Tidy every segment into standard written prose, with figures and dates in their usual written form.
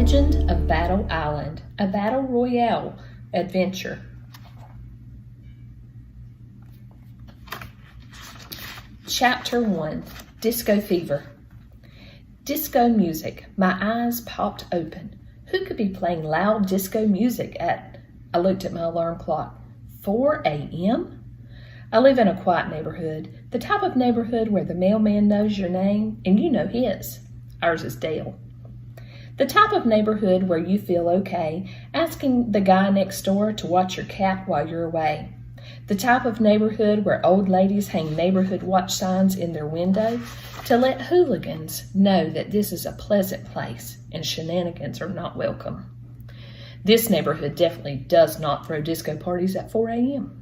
Legend of Battle Island, a battle royale adventure. Chapter 1, Disco Fever. Disco music. My eyes popped open. Who could be playing loud disco music I looked at my alarm clock. 4 a.m.? I live in a quiet neighborhood, the type of neighborhood where the mailman knows your name and you know his. Ours is Dale. The type of neighborhood where you feel okay asking the guy next door to watch your cat while you're away. The type of neighborhood where old ladies hang neighborhood watch signs in their window to let hooligans know that this is a pleasant place and shenanigans are not welcome. This neighborhood definitely does not throw disco parties at 4 a.m.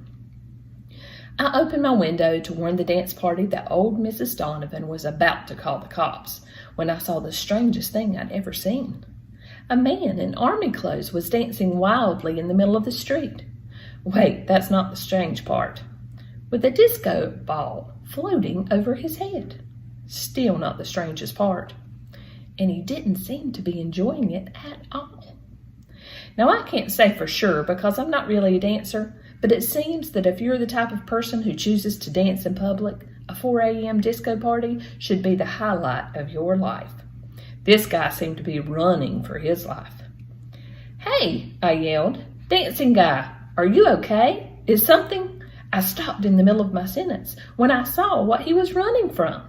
I opened my window to warn the dance party that old Mrs. Donovan was about to call the cops when I saw the strangest thing I'd ever seen. A man in army clothes was dancing wildly in the middle of the street. Wait, that's not the strange part. With a disco ball floating over his head. Still not the strangest part. And he didn't seem to be enjoying it at all. Now, I can't say for sure because I'm not really a dancer, but it seems that if you're the type of person who chooses to dance in public, a 4 a.m. disco party should be the highlight of your life. This guy seemed to be running for his life. "Hey," I yelled, "dancing guy, are you okay? Is something—" I stopped in the middle of my sentence when I saw what he was running from.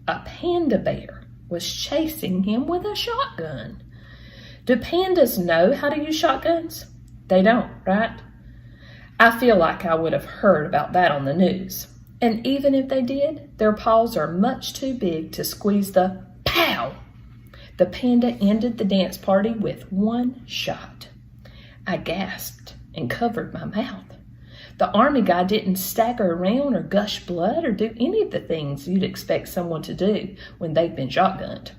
A panda bear was chasing him with a shotgun. Do pandas know how to use shotguns? They don't, right? I feel like I would have heard about that on the news. And even if they did, their paws are much too big to squeeze the pow. The panda ended the dance party with one shot. I gasped and covered my mouth. The army guy didn't stagger around or gush blood or do any of the things you'd expect someone to do when they've been shotgunned.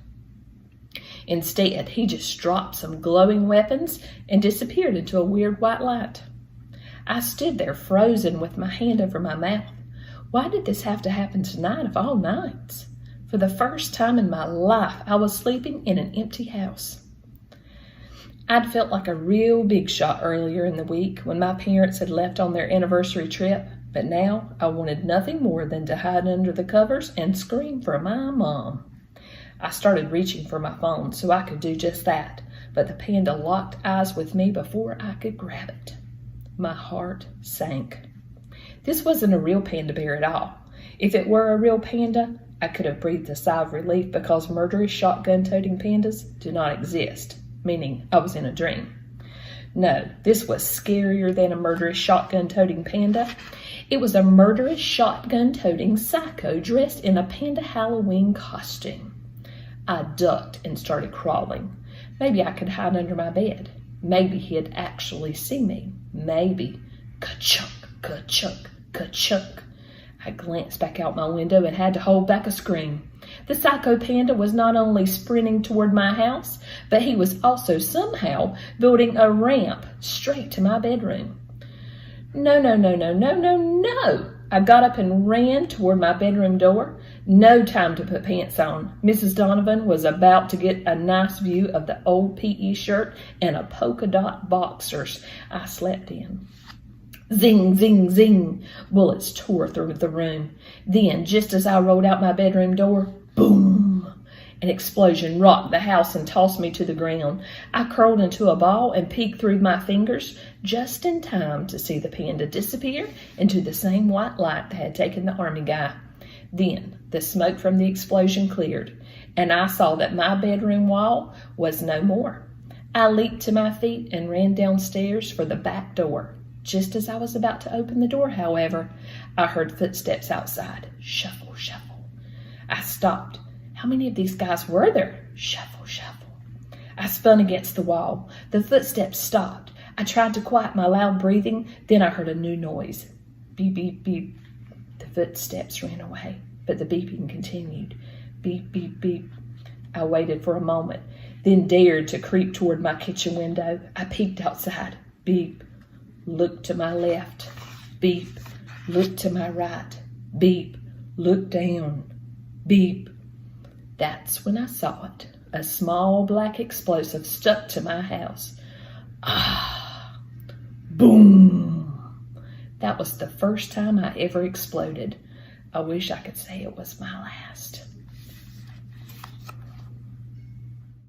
Instead, he just dropped some glowing weapons and disappeared into a weird white light. I stood there frozen with my hand over my mouth. Why did this have to happen tonight of all nights? For the first time in my life, I was sleeping in an empty house. I'd felt like a real big shot earlier in the week when my parents had left on their anniversary trip, but now I wanted nothing more than to hide under the covers and scream for my mom. I started reaching for my phone so I could do just that, but the panda locked eyes with me before I could grab it. My heart sank. This wasn't a real panda bear at all. If it were a real panda, I could have breathed a sigh of relief because murderous shotgun-toting pandas do not exist, meaning I was in a dream. No, this was scarier than a murderous shotgun-toting panda. It was a murderous shotgun-toting psycho dressed in a panda Halloween costume. I ducked and started crawling. Maybe I could hide under my bed. Maybe he'd actually see me. Maybe. Ka-chunk, ka-chunk, ka-chunk. I glanced back out my window and had to hold back a scream. The psycho panda was not only sprinting toward my house, but he was also somehow building a ramp straight to my bedroom. No, no, no, no, no, no, no! I got up and ran toward my bedroom door. No time to put pants on. Mrs. Donovan was about to get a nice view of the old PE shirt and a polka dot boxers I slept in. Zing, zing, zing. Bullets tore through the room. Then, just as I rolled out my bedroom door, boom! An explosion rocked the house and tossed me to the ground. I curled into a ball and peeked through my fingers just in time to see the panda disappear into the same white light that had taken the army guy. Then the smoke from the explosion cleared, and I saw that my bedroom wall was no more. I leaped to my feet and ran downstairs for the back door. Just as I was about to open the door, however, I heard footsteps outside. Shuffle, shuffle. I stopped. How many of these guys were there? Shuffle, shuffle. I spun against the wall. The footsteps stopped. I tried to quiet my loud breathing. Then I heard a new noise. Beep, beep, beep. The footsteps ran away, but the beeping continued. Beep, beep, beep. I waited for a moment, then dared to creep toward my kitchen window. I peeked outside. Beep. Looked to my left. Beep. Looked to my right. Beep. Looked down. Beep. That's when I saw it. a small black explosive stuck to my house. Ah! Boom! That was the first time I ever exploded. I wish I could say it was my last.